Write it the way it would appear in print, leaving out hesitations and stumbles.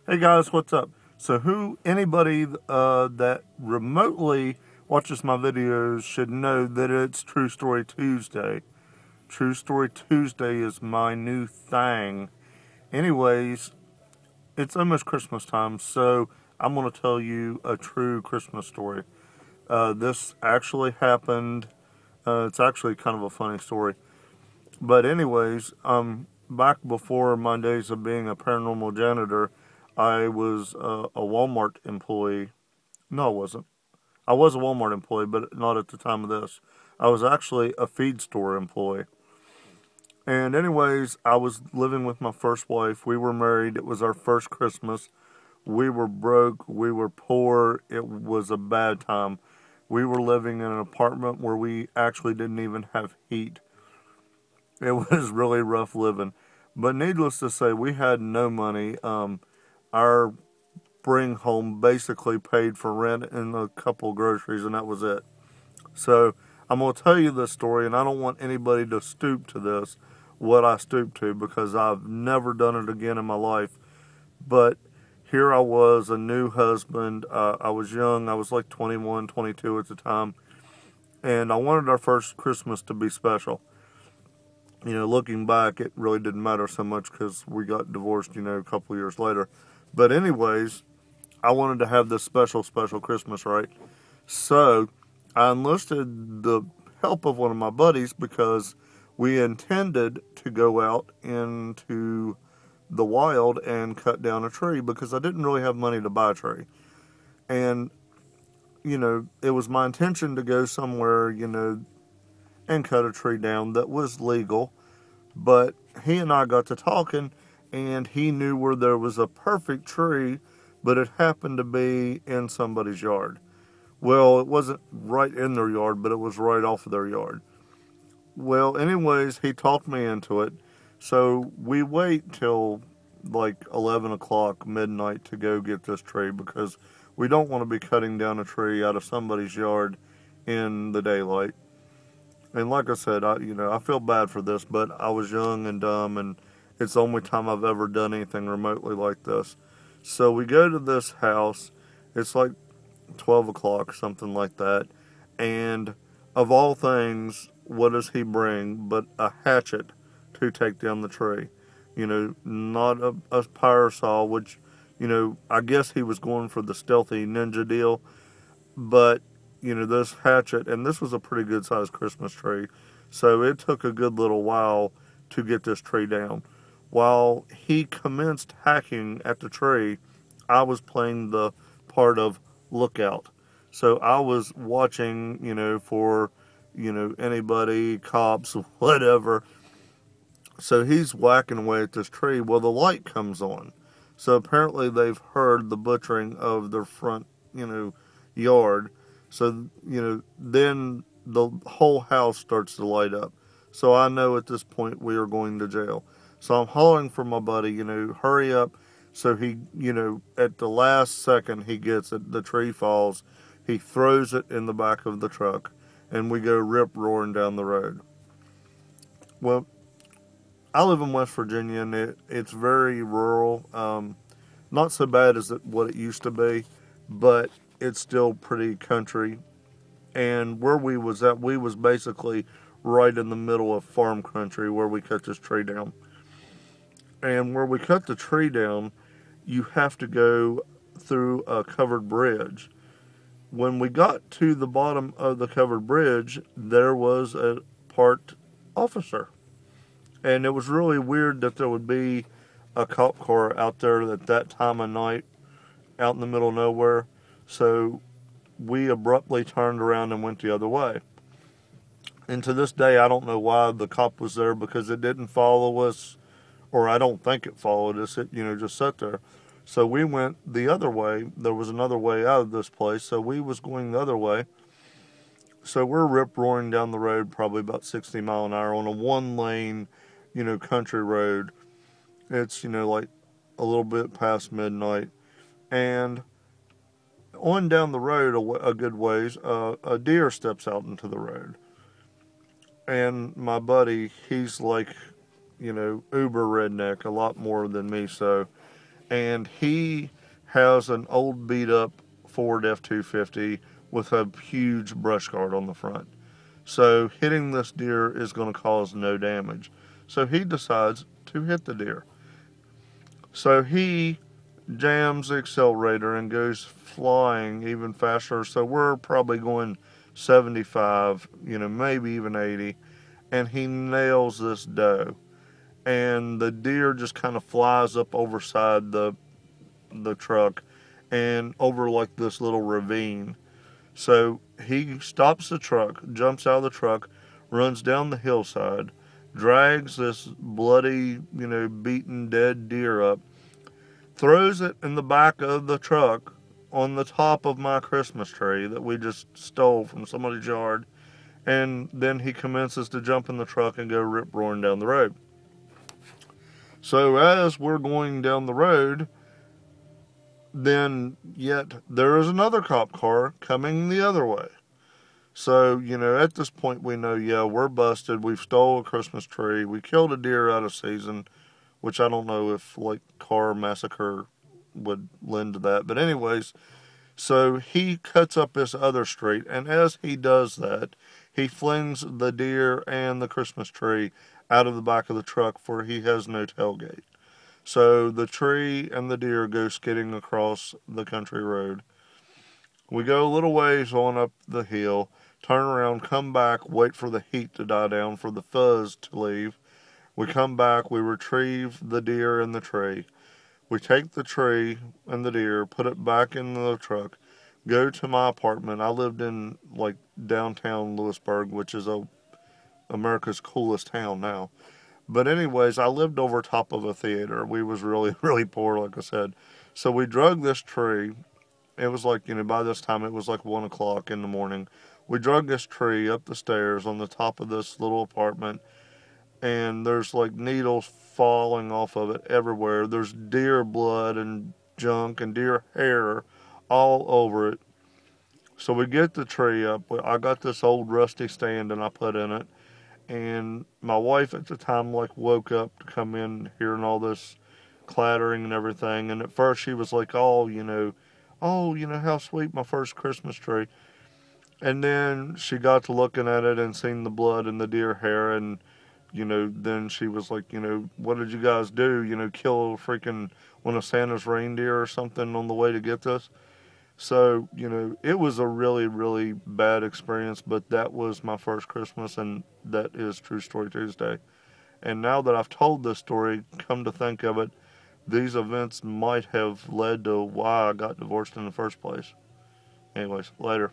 Hey guys, what's up? So anybody that remotely watches my videos should know that it's True Story Tuesday. True Story Tuesday is my new thing. Anyways, it's almost Christmas time, so I'm going to tell you a true Christmas story. This actually happened. It's actually kind of a funny story. But anyways, back before my days of being a paranormal janitor, I was a Walmart employee. No, I wasn't. I was a Walmart employee, but not at the time of this. I was actually a feed store employee. And anyways, I was living with my first wife. We were married. It was our first Christmas. We were broke. We were poor. It was a bad time. We were living in an apartment where we actually didn't even have heat. It was really rough living. But needless to say, we had no money. Our bring home basically paid for rent and a couple groceries, and that was it. So I'm going to tell you this story, and I don't want anybody to stoop to this, what I stooped to, because I've never done it again in my life. But here I was, a new husband. I was young. I was like 21, 22 at the time. And I wanted our first Christmas to be special. You know, looking back, it really didn't matter so much because we got divorced, a couple of years later. But anyways, I wanted to have this special Christmas, right? So I enlisted the help of one of my buddies because we intended to go out into the wild and cut down a tree because I didn't really have money to buy a tree. And, it was my intention to go somewhere, and cut a tree down that was legal. But he and I got to talking, and he knew where there was a perfect tree, but it happened to be in somebody's yard. Well, it wasn't right in their yard, but it was right off of their yard. Well, anyways, he talked me into it. So we wait till like 11 o'clock, midnight, to go get this tree because we don't want to be cutting down a tree out of somebody's yard in the daylight. And like I said, I feel bad for this, but I was young and dumb, and it's the only time I've ever done anything remotely like this. So we go to this house. It's like 12 o'clock, something like that. And of all things, what does he bring but a hatchet to take down the tree? Not a power saw, which, I guess he was going for the stealthy ninja deal. But this hatchet, and this was a pretty good sized Christmas tree, so it took a good little while to get this tree down. While he commenced hacking at the tree, I was playing the part of lookout. So I was watching, for, anybody, cops, whatever. So he's whacking away at this tree. Well, the light comes on. So apparently they've heard the butchering of their front, yard. So, then the whole house starts to light up. So I know at this point we are going to jail. So I'm hollering for my buddy, hurry up. So he, at the last second he gets it, the tree falls. He throws it in the back of the truck, and we go rip-roaring down the road. Well, I live in West Virginia, and it's very rural. Not so bad as what it used to be, but it's still pretty country. And where we was at, we was basically right in the middle of farm country where we cut this tree down. And where we cut the tree down, you have to go through a covered bridge. When we got to the bottom of the covered bridge, there was a parked officer. And it was really weird that there would be a cop car out there at that time of night, out in the middle of nowhere. So we abruptly turned around and went the other way. And to this day, I don't know why the cop was there, because it didn't follow us, or I don't think it followed us. It, just sat there. So we went the other way. There was another way out of this place, so we was going the other way. So we're rip-roaring down the road, probably about 60 mile an hour on a one-lane, country road. It's, like a little bit past midnight. And on down the road a good ways, a deer steps out into the road. And my buddy, he's like, uber redneck, a lot more than me, so. and he has an old beat up Ford F-250 with a huge brush guard on the front. So hitting this deer is going to cause no damage. So he decides to hit the deer. So he jams the accelerator and goes flying even faster. So we're probably going 75, maybe even 80. And he nails this doe. And the deer just kind of flies up overside the truck and over like this little ravine. So he stops the truck, jumps out of the truck, runs down the hillside, drags this bloody, beaten dead deer up, throws it in the back of the truck on the top of my Christmas tree that we just stole from somebody's yard, and then he commences to jump in the truck and go rip-roaring down the road. So as we're going down the road, then yet there is another cop car coming the other way. So, at this point we know, yeah, we're busted. We've stole a Christmas tree. We killed a deer out of season, which I don't know if, like, car massacre would lend to that. But anyways, so he cuts up this other street, and as he does that, he flings the deer and the Christmas tree out of the back of the truck, for he has no tailgate. So the tree and the deer go skidding across the country road. We go a little ways on up the hill, turn around, come back, wait for the heat to die down, for the fuzz to leave. We come back, we retrieve the deer and the tree. We take the tree and the deer, put it back in the truck, go to my apartment. I lived in, like, downtown Lewisburg, which is America's coolest town now. But anyways, I lived over top of a theater. We was really, really poor, like I said. So we drug this tree. It was like, by this time it was like 1 o'clock in the morning. We drug this tree up the stairs on the top of this little apartment. And there's like needles falling off of it everywhere. There's deer blood and junk and deer hair all over it. So we get the tree up. I got this old rusty stand and I put in it. And my wife at the time, like, woke up to come in hearing all this clattering and everything. And at first she was like, oh, how sweet, my first Christmas tree. And then she got to looking at it and seen the blood and the deer hair. And, then she was like, what did you guys do? Kill freaking one of Santa's reindeer or something on the way to get this? So, it was a really, really bad experience, but that was my first Christmas, and that is True Story Tuesday. And now that I've told this story, come to think of it, these events might have led to why I got divorced in the first place. Anyways, later.